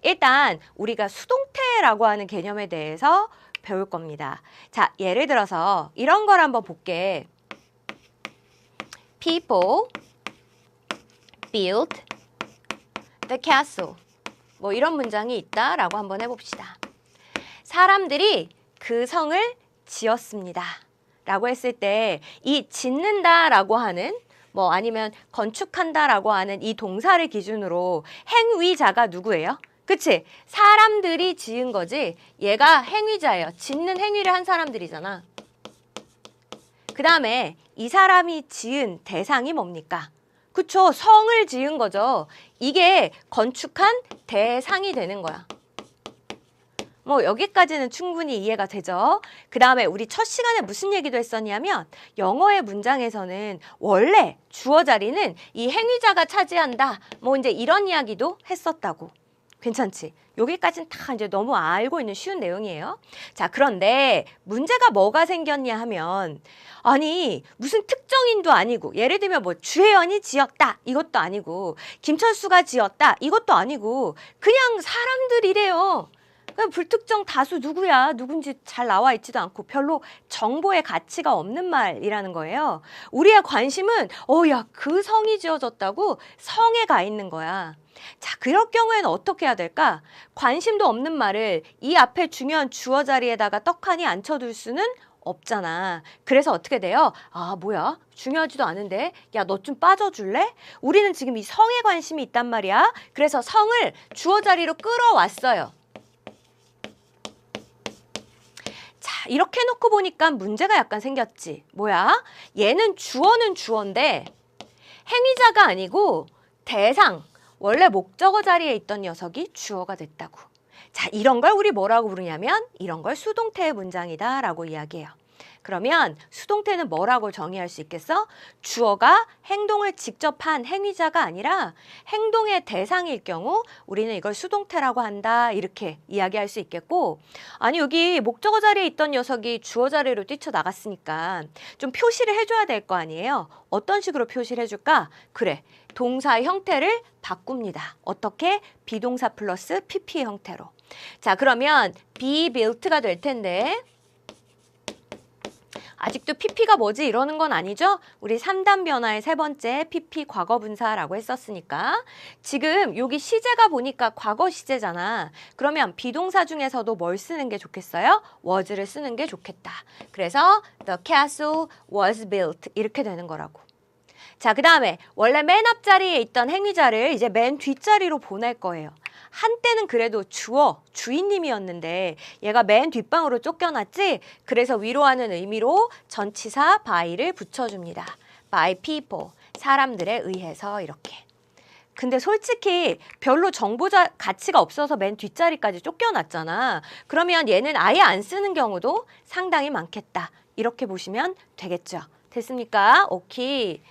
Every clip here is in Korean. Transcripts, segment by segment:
일단 우리가 수동태라고 하는 개념에 대해서 배울 겁니다. 자, 예를 들어서 이런 걸 한번 볼게. People built the castle. 뭐 이런 문장이 있다라고 한번 해봅시다. 사람들이 그 성을 지었습니다. 라고 했을 때 이 짓는다라고 하는 뭐 아니면 건축한다라고 하는 이 동사를 기준으로 행위자가 누구예요? 그치? 사람들이 지은 거지 얘가 행위자예요. 짓는 행위를 한 사람들이잖아. 그 다음에 이 사람이 지은 대상이 뭡니까? 그쵸? 성을 지은 거죠. 이게 건축한 대상이 되는 거야. 뭐 여기까지는 충분히 이해가 되죠. 그 다음에 우리 첫 시간에 무슨 얘기도 했었냐면 영어의 문장에서는 원래 주어 자리는 이 행위자가 차지한다. 뭐 이제 이런 이야기도 했었다고. 괜찮지? 여기까지는 다 이제 너무 알고 있는 쉬운 내용이에요. 자, 그런데 문제가 뭐가 생겼냐 하면 아니 무슨 특정인도 아니고 예를 들면 뭐 주혜연이 지었다 이것도 아니고 김철수가 지었다 이것도 아니고 그냥 사람들이래요. 그냥 불특정 다수 누구야 누군지 잘 나와 있지도 않고 별로 정보의 가치가 없는 말이라는 거예요. 우리의 관심은 야, 그 성이 지어졌다고 성에 가 있는 거야. 자, 그럴 경우에는 어떻게 해야 될까? 관심도 없는 말을 이 앞에 중요한 주어 자리에다가 떡하니 앉혀둘 수는 없잖아. 그래서 어떻게 돼요? 아, 뭐야? 중요하지도 않은데? 야, 너 좀 빠져줄래? 우리는 지금 이 성에 관심이 있단 말이야. 그래서 성을 주어 자리로 끌어왔어요. 자, 이렇게 해놓고 보니까 문제가 약간 생겼지. 뭐야? 얘는 주어는 주어인데 행위자가 아니고 대상, 원래 목적어 자리에 있던 녀석이 주어가 됐다고. 자, 이런 걸 우리 뭐라고 부르냐면 이런 걸 수동태의 문장이다 라고 이야기해요. 그러면 수동태는 뭐라고 정의할 수 있겠어? 주어가 행동을 직접 한 행위자가 아니라 행동의 대상일 경우 우리는 이걸 수동태라고 한다 이렇게 이야기할 수 있겠고, 아니 여기 목적어 자리에 있던 녀석이 주어 자리로 뛰쳐나갔으니까 좀 표시를 해줘야 될 거 아니에요. 어떤 식으로 표시를 해줄까? 그래, 동사의 형태를 바꿉니다. 어떻게? 비동사 플러스 PP 형태로. 자, 그러면 be built가 될 텐데 아직도 PP가 뭐지 이러는 건 아니죠? 우리 3단 변화의 세 번째 PP 과거분사라고 했었으니까 지금 여기 시제가 보니까 과거 시제잖아. 그러면 비동사 중에서도 뭘 쓰는 게 좋겠어요? was를 쓰는 게 좋겠다. 그래서 the castle was built 이렇게 되는 거라고. 자, 그 다음에 원래 맨 앞자리에 있던 행위자를 이제 맨 뒷자리로 보낼 거예요. 한때는 그래도 주어, 주인님이었는데 얘가 맨 뒷방으로 쫓겨났지? 그래서 위로하는 의미로 전치사 by를 붙여줍니다. by people, 사람들에 의해서 이렇게. 근데 솔직히 별로 정보자 가치가 없어서 맨 뒷자리까지 쫓겨났잖아. 그러면 얘는 아예 안 쓰는 경우도 상당히 많겠다. 이렇게 보시면 되겠죠. 됐습니까? 오케이.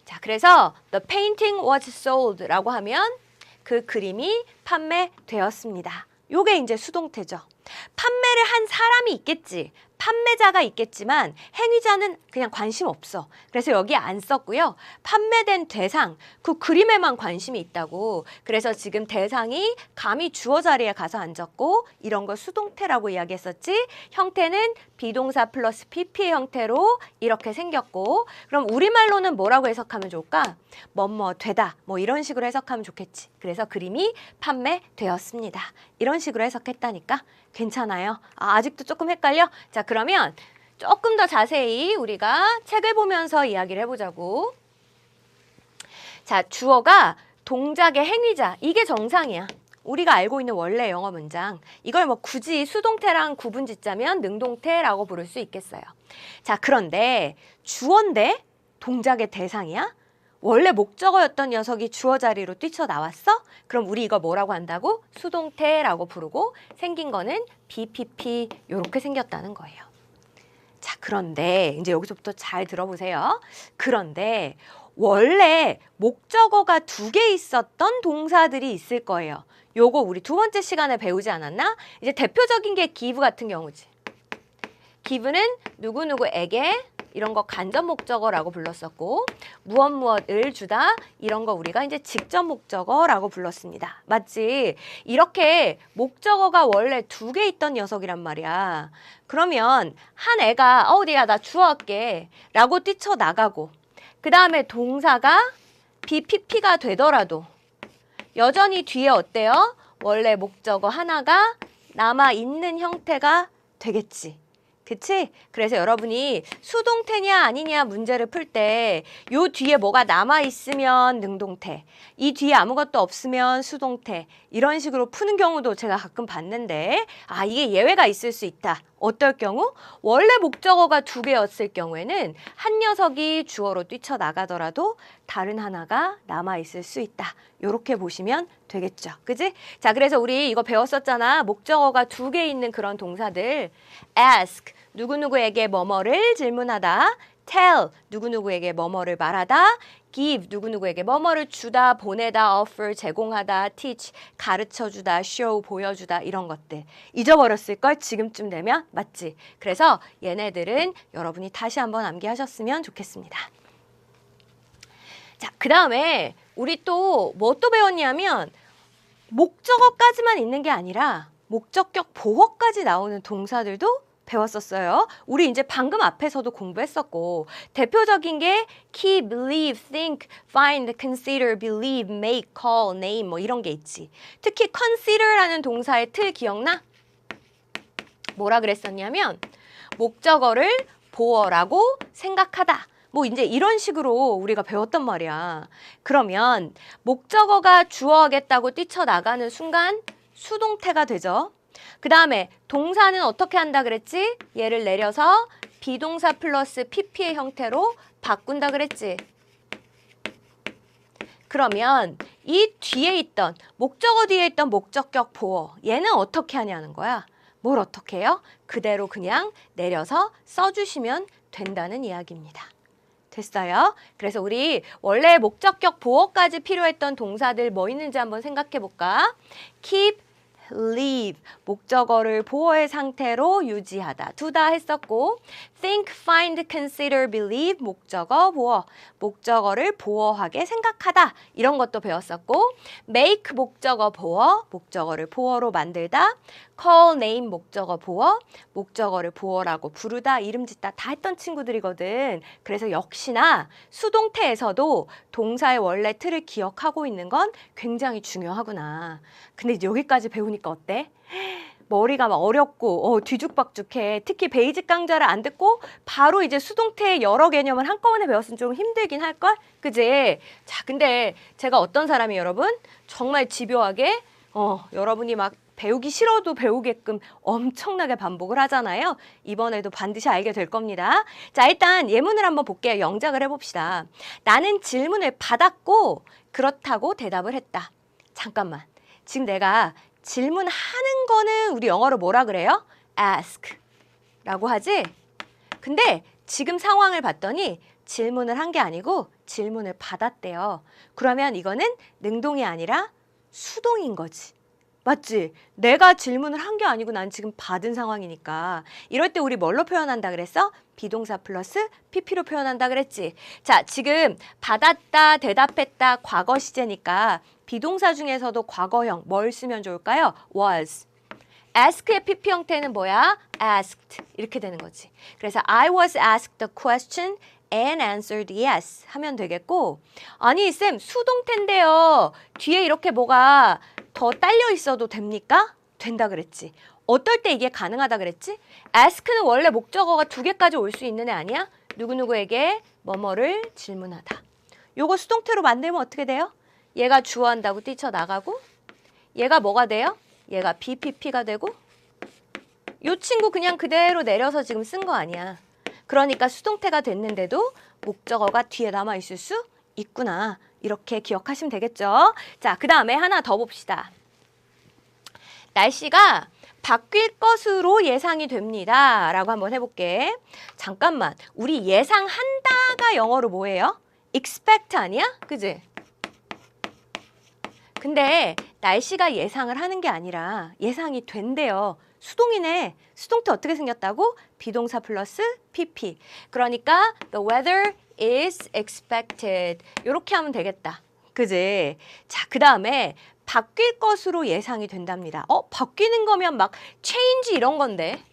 자, 그래서 the painting was sold라고 하면 그 그림이 판매되었습니다. 요게 이제 수동태죠. 판매를 한 사람이 있겠지. 판매자가 있겠지만 행위자는 그냥 관심 없어. 그래서 여기 안 썼고요. 판매된 대상, 그 그림에만 관심이 있다고. 그래서 지금 대상이 감히 주어 자리에 가서 앉았고 이런 걸 수동태라고 이야기했었지. 형태는 비동사 플러스 PP의 형태로 이렇게 생겼고, 그럼 우리말로는 뭐라고 해석하면 좋을까? 뭐뭐 되다, 뭐 이런 식으로 해석하면 좋겠지. 그래서 그림이 판매되었습니다. 이런 식으로 해석했다니까. 괜찮아요? 아직도 조금 헷갈려? 자, 그러면 조금 더 자세히 우리가 책을 보면서 이야기를 해보자고. 자, 주어가 동작의 행위자. 이게 정상이야. 우리가 알고 있는 원래 영어 문장. 이걸 뭐 굳이 수동태랑 구분 짓자면 능동태라고 부를 수 있겠어요. 자, 그런데 주어인데 동작의 대상이야? 원래 목적어였던 녀석이 주어 자리로 뛰쳐나왔어? 그럼 우리 이거 뭐라고 한다고? 수동태라고 부르고 생긴 거는 BPP 이렇게 생겼다는 거예요. 자, 그런데 이제 여기서부터 잘 들어보세요. 그런데 원래 목적어가 2개 있었던 동사들이 있을 거예요. 요거 우리 2번째 시간에 배우지 않았나? 이제 대표적인 게 give 같은 경우지. give는 누구누구에게 이런 거 간접 목적어라고 불렀었고 무엇 무엇을 주다 이런 거 우리가 이제 직접 목적어라고 불렀습니다. 맞지? 이렇게 목적어가 원래 2개 있던 녀석이란 말이야. 그러면 한 애가 어디야 나 주워 갈게 라고 뛰쳐나가고 그 다음에 동사가 BPP가 되더라도 여전히 뒤에 어때요? 원래 목적어 하나가 남아있는 형태가 되겠지. 그치? 그래서 여러분이 수동태냐 아니냐 문제를 풀 때 요 뒤에 뭐가 남아있으면 능동태, 이 뒤에 아무것도 없으면 수동태 이런 식으로 푸는 경우도 제가 가끔 봤는데 아 이게 예외가 있을 수 있다. 어떨 경우? 원래 목적어가 2개였을 경우에는 한 녀석이 주어로 뛰쳐나가더라도 다른 하나가 남아있을 수 있다. 요렇게 보시면 되겠죠. 그지? 자, 그래서 우리 이거 배웠었잖아. 목적어가 2개 있는 그런 동사들. ask, 누구누구에게 뭐뭐를 질문하다. tell, 누구누구에게 뭐뭐를 말하다. give, 누구누구에게 뭐뭐를 주다, 보내다, offer, 제공하다, teach, 가르쳐주다, show, 보여주다 이런 것들. 잊어버렸을걸? 지금쯤 되면? 맞지? 그래서 얘네들은 여러분이 다시 한번 암기하셨으면 좋겠습니다. 자, 그 다음에 우리 또 뭐 또 배웠냐면 목적어까지만 있는 게 아니라 목적격 보어까지 나오는 동사들도 배웠었어요. 우리 이제 방금 앞에서도 공부했었고 대표적인 게 keep, believe, think, find, consider, believe, make, call, name 뭐 이런 게 있지. 특히 consider라는 동사의 틀 기억나? 뭐라 그랬었냐면 목적어를 보어라고 생각하다. 뭐 이제 이런 식으로 우리가 배웠단 말이야. 그러면 목적어가 주어하겠다고 뛰쳐나가는 순간 수동태가 되죠. 그 다음에 동사는 어떻게 한다 그랬지? 얘를 내려서 비동사 플러스 PP의 형태로 바꾼다 그랬지. 그러면 이 뒤에 있던 목적어 뒤에 있던 목적격 보어 얘는 어떻게 하냐는 거야. 뭘 어떻게 해요? 그대로 그냥 내려서 써주시면 된다는 이야기입니다. 됐어요? 그래서 우리 원래 목적격 보어까지 필요했던 동사들 뭐 있는지 한번 생각해 볼까? keep, leave, 목적어를 보어의 상태로 유지하다, 두다 했었고 think, find, consider, believe, 목적어 보어, 목적어를 보어하게 생각하다 이런 것도 배웠었고 make, 목적어 보어, 목적어를 보어로 만들다 call, name, 목적어 보어, 목적어를 보어라고 부르다, 이름 짓다 다 했던 친구들이거든. 그래서 역시나 수동태에서도 동사의 원래 틀을 기억하고 있는 건 굉장히 중요하구나. 근데 여기까지 배우니까 어때? 머리가 막 어렵고 뒤죽박죽해. 특히 베이직 강좌를 안 듣고 바로 이제 수동태의 여러 개념을 한꺼번에 배웠으면 좀 힘들긴 할걸? 그지? 자, 근데 제가 어떤 사람이 여러분? 정말 집요하게 여러분이 막 배우기 싫어도 배우게끔 엄청나게 반복을 하잖아요. 이번에도 반드시 알게 될 겁니다. 자, 일단 예문을 한번 볼게요. 영작을 해봅시다. 나는 질문을 받았고 그렇다고 대답을 했다. 잠깐만. 지금 내가 질문하는 거는 우리 영어로 뭐라 그래요? ask 라고 하지? 근데 지금 상황을 봤더니 질문을 한 게 아니고 질문을 받았대요. 그러면 이거는 능동이 아니라 수동인 거지. 맞지? 내가 질문을 한 게 아니고 난 지금 받은 상황이니까. 이럴 때 우리 뭘로 표현한다 그랬어? 비동사 플러스 PP로 표현한다 그랬지. 자, 지금 받았다, 대답했다, 과거 시제니까 비동사 중에서도 과거형 뭘 쓰면 좋을까요? was. ask의 PP 형태는 뭐야? asked. 이렇게 되는 거지. 그래서 I was asked the question and answered yes 하면 되겠고 아니 쌤 수동태인데요. 뒤에 이렇게 뭐가 더 딸려 있어도 됩니까? 된다 그랬지. 어떨 때 이게 가능하다 그랬지? ask는 원래 목적어가 2개까지 올 수 있는 애 아니야? 누구누구에게 뭐뭐를 질문하다. 요거 수동태로 만들면 어떻게 돼요? 얘가 주어한다고 뛰쳐나가고 얘가 뭐가 돼요? 얘가 BPP가 되고 요 친구 그냥 그대로 내려서 지금 쓴 거 아니야. 그러니까 수동태가 됐는데도 목적어가 뒤에 남아있을 수 있구나. 이렇게 기억하시면 되겠죠? 자, 그 다음에 하나 더 봅시다. 날씨가 바뀔 것으로 예상이 됩니다. 라고 한번 해볼게. 잠깐만. 우리 예상한다가 영어로 뭐예요? expect 아니야? 그지? 근데 날씨가 예상을 하는 게 아니라 예상이 된대요. 수동이네. 수동태 어떻게 생겼다고? 비동사 플러스 PP. 그러니까 the weather is expected. 이렇게 하면 되겠다. 그지? 자, 그 다음에 바뀔 것으로 예상이 된답니다. 바뀌는 거면 막 change 이런 건데.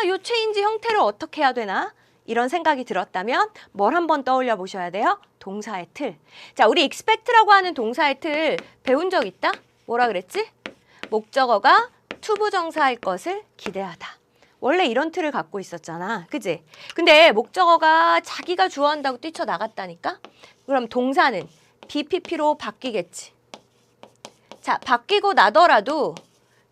요 change 형태를 어떻게 해야 되나? 이런 생각이 들었다면 뭘 한번 떠올려 보셔야 돼요? 동사의 틀. 자, 우리 expect라고 하는 동사의 틀 배운 적 있다? 뭐라 그랬지? 목적어가 투부정사할 것을 기대하다. 원래 이런 틀을 갖고 있었잖아. 그지? 근데 목적어가 자기가 주어한다고 뛰쳐나갔다니까? 그럼 동사는 BPP로 바뀌겠지. 자, 바뀌고 나더라도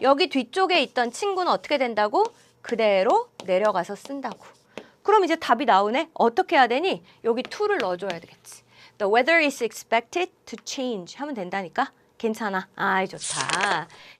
여기 뒤쪽에 있던 친구는 어떻게 된다고? 그대로 내려가서 쓴다고. 그럼 이제 답이 나오네. 어떻게 해야 되니? 여기 to를 넣어줘야 되겠지. The weather is expected to change 하면 된다니까? 괜찮아. 아이, 좋다.